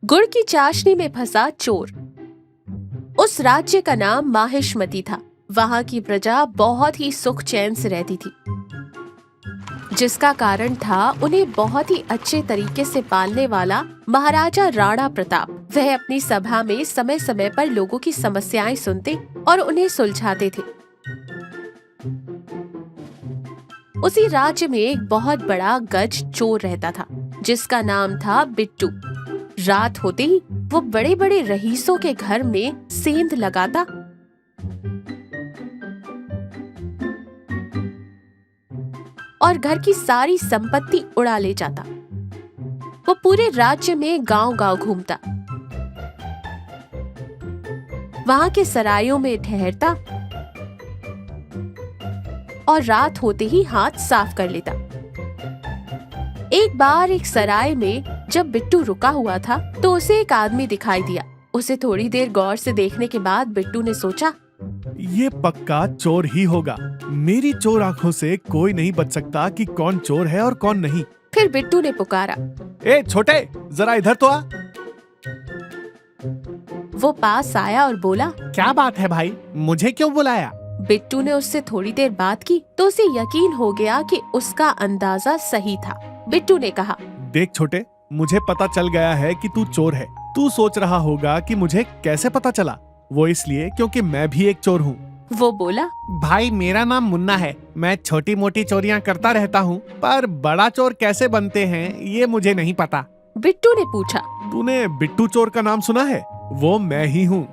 गुड़ की चाशनी में फंसा चोर। उस राज्य का नाम माहिष्मती था। वहां की प्रजा बहुत ही सुख चैन से रहती थी, जिसका कारण था उन्हें बहुत ही अच्छे तरीके से पालने वाला महाराजा राणा प्रताप। वह अपनी सभा में समय समय पर लोगों की समस्याएं सुनते और उन्हें सुलझाते थे। उसी राज्य में एक बहुत बड़ा गज चोर रहता था, जिसका नाम था बिट्टू। रात होते ही वो बड़े बड़े रईसों के घर में सेंध लगाता और घर की सारी संपत्ति उड़ा ले जाता। वो पूरे राज्य में गांव-गांव घूमता, वहां के सरायों में ठहरता और रात होते ही हाथ साफ कर लेता। एक बार एक सराय में जब बिट्टू रुका हुआ था तो उसे एक आदमी दिखाई दिया। उसे थोड़ी देर गौर से देखने के बाद बिट्टू ने सोचा, ये पक्का चोर ही होगा। मेरी चोर आंखों से कोई नहीं बच सकता कि कौन चोर है और कौन नहीं। फिर बिट्टू ने पुकारा, ए छोटे, जरा इधर तो आ। वो पास आया और बोला, क्या बात है भाई, मुझे क्यों बुलाया? बिट्टू ने उससे थोड़ी देर बात की तो उसे यकीन हो गया कि उसका अंदाजा सही था। बिट्टू ने कहा, देख छोटे, मुझे पता चल गया है कि तू चोर है। तू सोच रहा होगा कि मुझे कैसे पता चला। वो इसलिए क्योंकि मैं भी एक चोर हूँ। वो बोला, भाई मेरा नाम मुन्ना है। मैं छोटी मोटी चोरियां करता रहता हूँ, पर बड़ा चोर कैसे बनते हैं ये मुझे नहीं पता। बिट्टू ने पूछा, तूने बिट्टू चोर का नाम सुना है? वो मैं ही हूँ।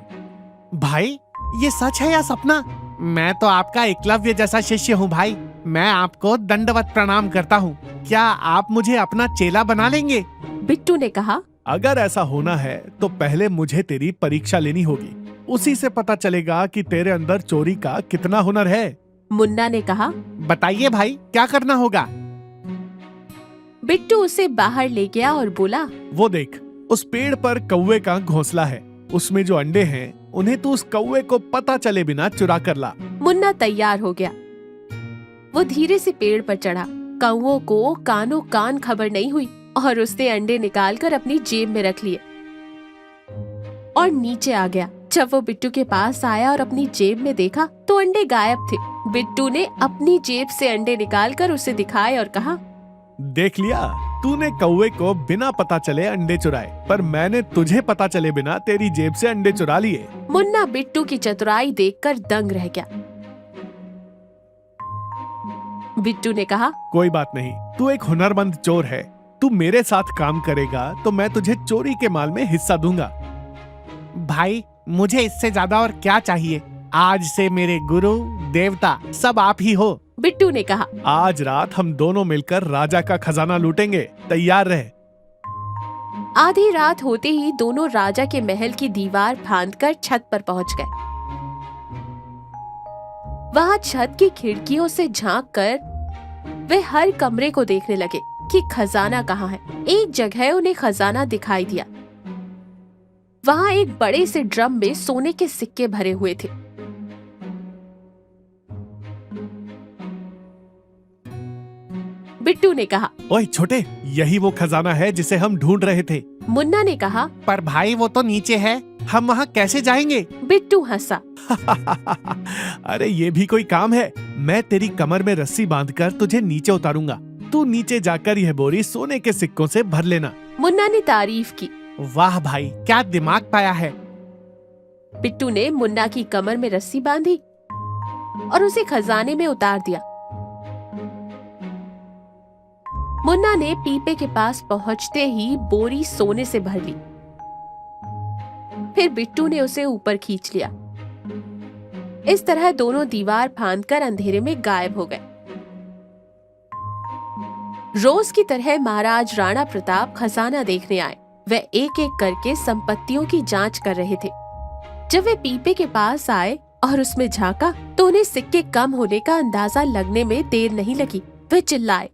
भाई ये सच है या सपना? मैं तो आपका एकलव्य जैसा शिष्य हूँ भाई। मैं आपको दंडवत प्रणाम करता हूँ। क्या आप मुझे अपना चेला बना लेंगे? बिट्टू ने कहा, अगर ऐसा होना है तो पहले मुझे तेरी परीक्षा लेनी होगी। उसी से पता चलेगा कि तेरे अंदर चोरी का कितना हुनर है। मुन्ना ने कहा, बताइए भाई, क्या करना होगा? बिट्टू उसे बाहर ले गया और बोला, वो देख, उस पेड़ पर कौवे का घोंसला है। उसमें जो अंडे हैं उन्हें तू उस कौवे को पता चले बिना चुरा कर ला। मुन्ना तैयार हो गया। वो धीरे से पेड़ पर चढ़ा। कौवों को कानों कान खबर नहीं हुई और उसने अंडे निकालकर अपनी जेब में रख लिए और नीचे आ गया। जब वो बिट्टू के पास आया और अपनी जेब में देखा तो अंडे गायब थे। बिट्टू ने अपनी जेब से अंडे निकालकर उसे दिखाए और कहा, देख लिया, तूने कौवे को बिना पता चले अंडे चुराए, पर मैंने तुझे पता चले बिना तेरी जेब से अंडे चुरा लिए। मुन्ना बिट्टू की चतुराई देखकर दंग रह गया। बिट्टू ने कहा, कोई बात नहीं, तू एक हुनरमंद चोर है। तू मेरे साथ काम करेगा तो मैं तुझे चोरी के माल में हिस्सा दूंगा। भाई मुझे इससे ज्यादा और क्या चाहिए। आज से मेरे गुरु देवता सब आप ही हो। बिट्टू ने कहा, आज रात हम दोनों मिलकर राजा का खजाना लूटेंगे। तैयार रहे। आधी रात होते ही दोनों राजा के महल की दीवार फांदकर छत पर पहुंच गए। वहां छत की खिड़कियों से झांककर वे हर कमरे को देखने लगे कि खजाना कहाँ है। एक जगह उन्हें खजाना दिखाई दिया। वहां एक बड़े से ड्रम में सोने के सिक्के भरे हुए थे। बिट्टू ने कहा, ओए छोटे, यही वो खजाना है जिसे हम ढूंढ रहे थे। मुन्ना ने कहा, पर भाई वो तो नीचे है, हम वहाँ कैसे जाएंगे? बिट्टू हंसा। अरे ये भी कोई काम है। मैं तेरी कमर में रस्सी बांधकर तुझे नीचे उतारूंगा। तू नीचे जाकर यह बोरी सोने के सिक्कों से भर लेना। मुन्ना ने तारीफ की। वाह भाई, क्या दिमाग पाया है। बिट्टू ने मुन्ना की कमर में रस्सी बांधी और उसे खजाने में उतार दिया। मुन्ना ने पीपे के पास पहुंचते ही बोरी सोने से भर ली। फिर बिट्टू ने उसे ऊपर खींच लिया। इस तरह दोनों दीवार फांदकर अंधेरे में गायब हो गए। रोज की तरह महाराज राणा प्रताप खजाना देखने आए। वे एक एक करके संपत्तियों की जांच कर रहे थे। जब वे पीपे के पास आए और उसमें झांका तो उन्हें सिक्के कम होने का अंदाजा लगने में देर नहीं लगी। वे चिल्लाए,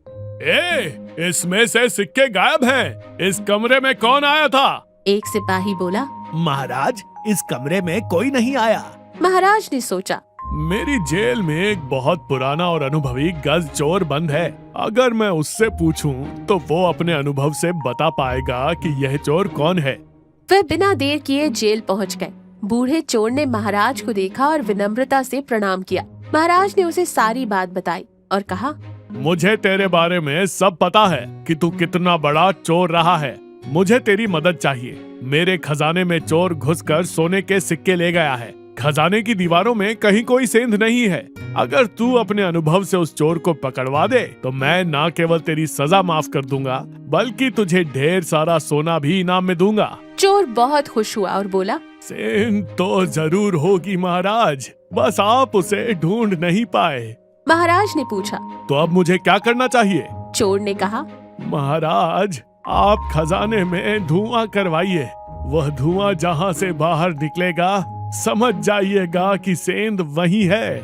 इसमें से सिक्के गायब हैं। इस कमरे में कौन आया था? एक सिपाही बोला, महाराज, इस कमरे में कोई नहीं आया। महाराज ने सोचा, मेरी जेल में एक बहुत पुराना और अनुभवी गज चोर बंद है। अगर मैं उससे पूछूं तो वो अपने अनुभव से बता पाएगा कि यह चोर कौन है। वह बिना देर किए जेल पहुंच गए। बूढ़े चोर ने महाराज को देखा और विनम्रता से प्रणाम किया। महाराज ने उसे सारी बात बताई और कहा, मुझे तेरे बारे में सब पता है कि तू कितना बड़ा चोर रहा है। मुझे तेरी मदद चाहिए। मेरे खजाने में चोर घुसकर सोने के सिक्के ले गया है। खजाने की दीवारों में कहीं कोई सेंध नहीं है। अगर तू अपने अनुभव से उस चोर को पकड़वा दे तो मैं न केवल तेरी सजा माफ कर दूंगा बल्कि तुझे ढेर सारा सोना भी इनाम में दूंगा। चोर बहुत खुश हुआ और बोला, सेंध तो जरूर होगी महाराज, बस आप उसे ढूंढ नहीं पाए। महाराज ने पूछा, तो अब मुझे क्या करना चाहिए? चोर ने कहा, महाराज आप खजाने में धुआं करवाइए। वह धुआं जहाँ से बाहर निकलेगा समझ जाइएगा कि सेंध वही है।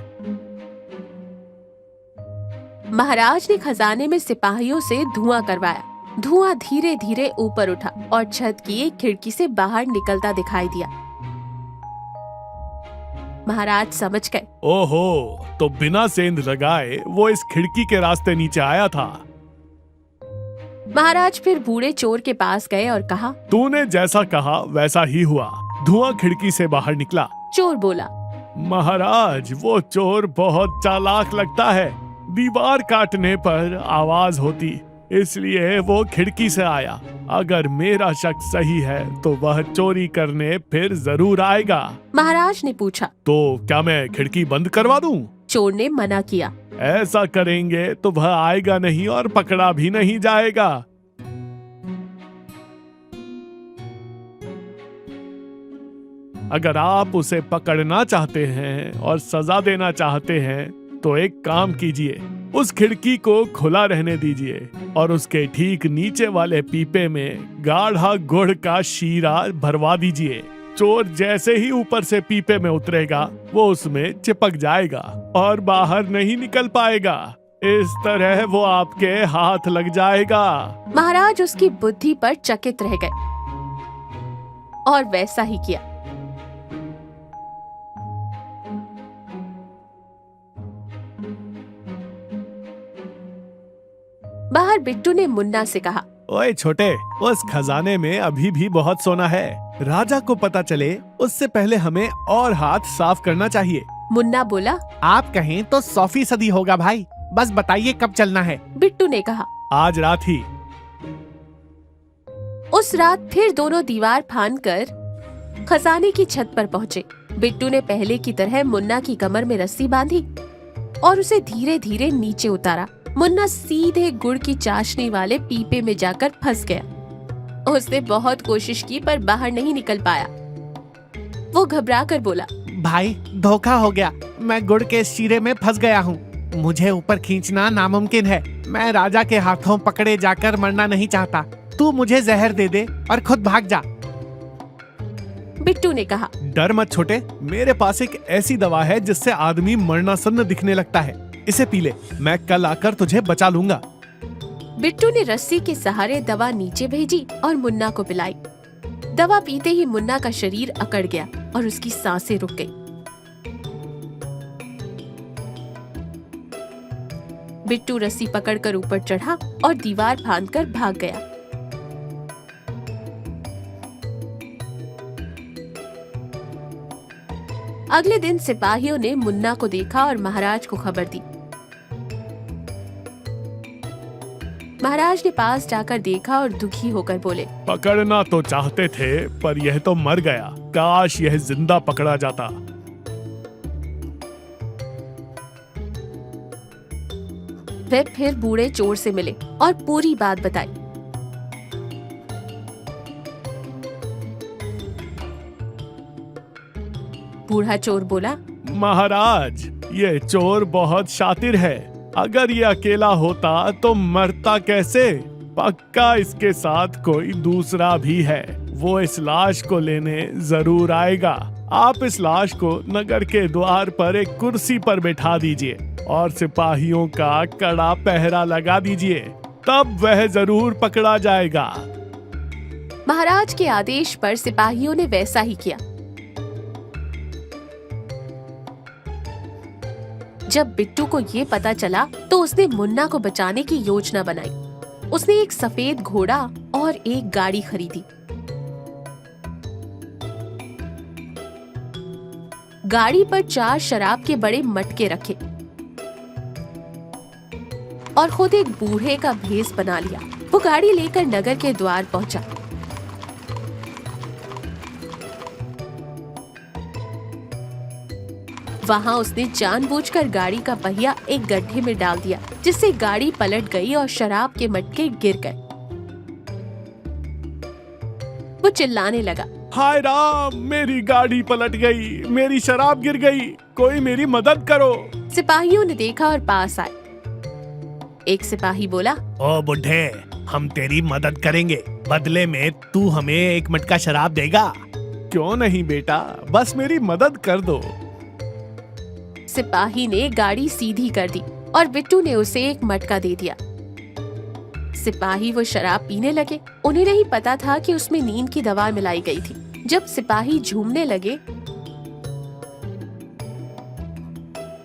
महाराज ने खजाने में सिपाहियों से धुआं करवाया। धुआं धीरे धीरे ऊपर उठा और छत की एक खिड़की से बाहर निकलता दिखाई दिया। महाराज समझ गए, ओहो, तो बिना सेंध लगाए वो इस खिड़की के रास्ते नीचे आया था। महाराज फिर बूढ़े चोर के पास गए और कहा, तूने जैसा कहा वैसा ही हुआ। धुआं खिड़की से बाहर निकला। चोर बोला, महाराज वो चोर बहुत चालाक लगता है। दीवार काटने पर आवाज होती, इसलिए वो खिड़की से आया। अगर मेरा शक सही है तो वह चोरी करने फिर जरूर आएगा। महाराज ने पूछा, तो क्या मैं खिड़की बंद करवा दूं? चोर ने मना किया। ऐसा करेंगे तो वह आएगा नहीं और पकड़ा भी नहीं जाएगा। अगर आप उसे पकड़ना चाहते हैं और सजा देना चाहते हैं तो एक काम कीजिए, उस खिड़की को खुला रहने दीजिए और उसके ठीक नीचे वाले पीपे में गाढ़ा गुड़ का शीरा भरवा दीजिए। चोर जैसे ही ऊपर से पीपे में उतरेगा वो उसमें चिपक जाएगा और बाहर नहीं निकल पाएगा। इस तरह वो आपके हाथ लग जाएगा। महाराज उसकी बुद्धि पर चकित रह गए और वैसा ही किया। बाहर बिट्टू ने मुन्ना से कहा, ओए छोटे, उस खजाने में अभी भी बहुत सोना है। राजा को पता चले उससे पहले हमें और हाथ साफ करना चाहिए। मुन्ना बोला, आप कहें तो 100% होगा भाई, बस बताइए कब चलना है। बिट्टू ने कहा, आज रात ही। उस रात फिर दोनों दीवार फांदकर खजाने की छत पर पहुँचे। बिट्टू ने पहले की तरह मुन्ना की कमर में रस्सी बांधी और उसे धीरे धीरे नीचे उतारा। मुन्ना सीधे गुड़ की चाशनी वाले पीपे में जाकर फंस गया। उसने बहुत कोशिश की पर बाहर नहीं निकल पाया। वो घबराकर बोला, भाई धोखा हो गया, मैं गुड़ के शीरे में फंस गया हूँ। मुझे ऊपर खींचना नामुमकिन है। मैं राजा के हाथों पकड़े जाकर मरना नहीं चाहता। तू मुझे जहर दे दे और खुद भाग जा। बिट्टू ने कहा, डर मत छोटे, मेरे पास एक ऐसी दवा है जिससे आदमी मरना सन्न दिखने लगता है। इसे पी ले, मैं कल आकर तुझे बचा लूंगा। बिट्टू ने रस्सी के सहारे दवा नीचे भेजी और मुन्ना को पिलाई। दवा पीते ही मुन्ना का शरीर अकड़ गया और उसकी सांसें रुक गई। बिट्टू रस्सी पकड़कर ऊपर चढ़ा और दीवार फांदकर भाग गया। अगले दिन सिपाहियों ने मुन्ना को देखा और महाराज को खबर दी। महाराज ने पास जाकर देखा और दुखी होकर बोले, पकड़ना तो चाहते थे पर यह तो मर गया। काश यह जिंदा पकड़ा जाता। वे फिर बूढ़े चोर से मिले और पूरी बात बताई। बूढ़ा चोर बोला, महाराज ये चोर बहुत शातिर है। अगर ये अकेला होता तो मरता कैसे? पक्का इसके साथ कोई दूसरा भी है। वो इस लाश को लेने जरूर आएगा। आप इस लाश को नगर के द्वार पर एक कुर्सी पर बैठा दीजिए और सिपाहियों का कड़ा पहरा लगा दीजिए, तब वह जरूर पकड़ा जाएगा। महाराज के आदेश पर सिपाहियों ने वैसा ही किया। जब बिट्टू को ये पता चला तो उसने मुन्ना को बचाने की योजना बनाई। उसने एक सफेद घोड़ा और एक गाड़ी खरीदी। गाड़ी पर 4 शराब के बड़े मटके रखे और खुद एक बूढ़े का भेष बना लिया। वो गाड़ी लेकर नगर के द्वार पहुंचा। वहां उसने जानबूझकर गाड़ी का पहिया एक गड्ढे में डाल दिया, जिससे गाड़ी पलट गई और शराब के मटके गिर गए। वो चिल्लाने लगा, हाय राम, मेरी गाड़ी पलट गई, मेरी शराब गिर गई, कोई मेरी मदद करो। सिपाहियों ने देखा और पास आए। एक सिपाही बोला, ओ बुढ़े, हम तेरी मदद करेंगे, बदले में तू हमें एक मटका शराब देगा। क्यों नहीं बेटा, बस मेरी मदद कर दो। सिपाही ने गाड़ी सीधी कर दी और बिट्टू ने उसे एक मटका दे दिया। सिपाही वो शराब पीने लगे। उन्हें नहीं पता था कि उसमें नींद की दवा मिलाई गई थी। जब सिपाही झूमने लगे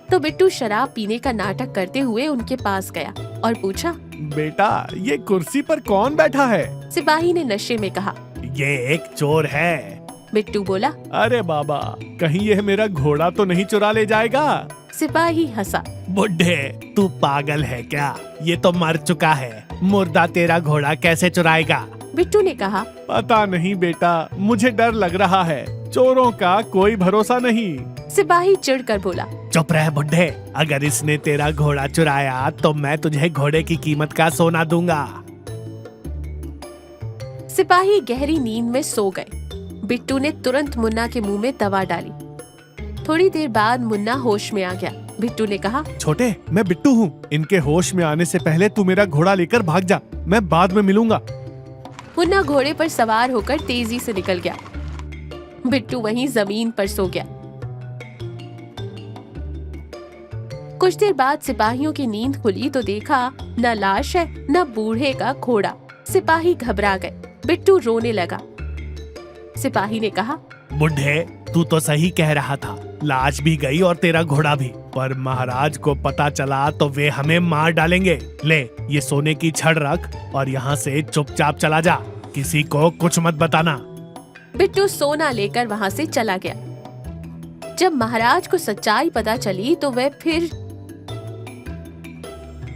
तो बिट्टू शराब पीने का नाटक करते हुए उनके पास गया और पूछा, बेटा, ये कुर्सी पर कौन बैठा है? सिपाही ने नशे में कहा, ये एक चोर है। बिट्टू बोला, अरे बाबा, कहीं यह मेरा घोड़ा तो नहीं चुरा ले जाएगा? सिपाही हंसा, बुढ़े, तू पागल है क्या? ये तो मर चुका है, मुर्दा तेरा घोड़ा कैसे चुराएगा? बिट्टू ने कहा, पता नहीं बेटा, मुझे डर लग रहा है, चोरों का कोई भरोसा नहीं। सिपाही चिढ़कर बोला, चुप रह बुढ़े, अगर इसने तेरा घोड़ा चुराया तो मैं तुझे घोड़े की कीमत का सोना दूंगा। सिपाही गहरी नींद में सो गए। बिट्टू ने तुरंत मुन्ना के मुंह में दवा डाली। थोड़ी देर बाद मुन्ना होश में आ गया। बिट्टू ने कहा, छोटे, मैं बिट्टू हूँ, इनके होश में आने से पहले तू मेरा घोड़ा लेकर भाग जा, मैं बाद में मिलूंगा। मुन्ना घोड़े पर सवार होकर तेजी से निकल गया। बिट्टू वहीं जमीन पर सो गया। कुछ देर बाद सिपाहियों की नींद खुली तो देखा न लाश है न बूढ़े का घोड़ा। सिपाही घबरा गए। बिट्टू रोने लगा। सिपाही ने कहा, बुढ़े, तू तो सही कह रहा था, लाश भी गई और तेरा घोड़ा भी, पर महाराज को पता चला तो वे हमें मार डालेंगे। ले, ये सोने की छड़ रख और यहाँ से चुपचाप चला जा, किसी को कुछ मत बताना। बिट्टू सोना लेकर वहाँ से चला गया। जब महाराज को सच्चाई पता चली तो वे फिर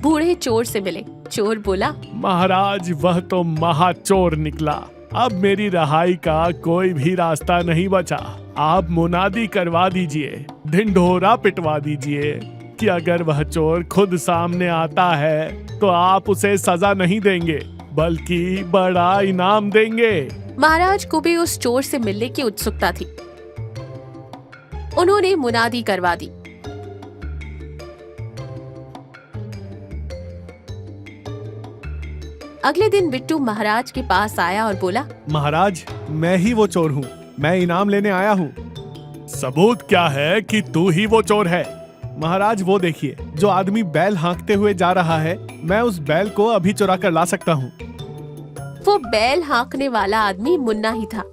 बूढ़े चोर से मिले। चोर बोला, महाराज, वह तो महाचोर निकला, अब मेरी रहाई का कोई भी रास्ता नहीं बचा। आप मुनादी करवा दीजिए, ढिंढोरा पिटवा दीजिए कि अगर वह चोर खुद सामने आता है तो आप उसे सजा नहीं देंगे बल्कि बड़ा इनाम देंगे। महाराज को भी उस चोर से मिलने की उत्सुकता थी। उन्होंने मुनादी करवा दी। अगले दिन बिट्टू महाराज के पास आया और बोला, महाराज, मैं ही वो चोर हूँ, मैं इनाम लेने आया हूँ। सबूत क्या है कि तू ही वो चोर है? महाराज, वो देखिए, जो आदमी बैल हाँकते हुए जा रहा है, मैं उस बैल को अभी चुरा कर ला सकता हूँ। वो बैल हाँकने वाला आदमी मुन्ना ही था।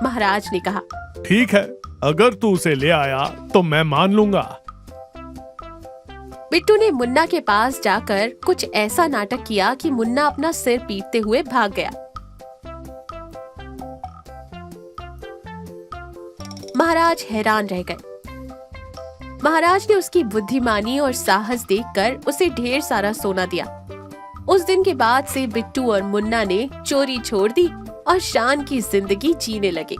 महाराज ने कहा, ठीक है, अगर तू उसे ले आया तो मैं मान लूंगा। बिट्टू ने मुन्ना के पास जाकर कुछ ऐसा नाटक किया कि मुन्ना अपना सिर पीटते हुए भाग गया। महाराज हैरान रह गए। महाराज ने उसकी बुद्धिमानी और साहस देखकर उसे ढेर सारा सोना दिया। उस दिन के बाद से बिट्टू और मुन्ना ने चोरी छोड़ दी और शान की जिंदगी जीने लगे।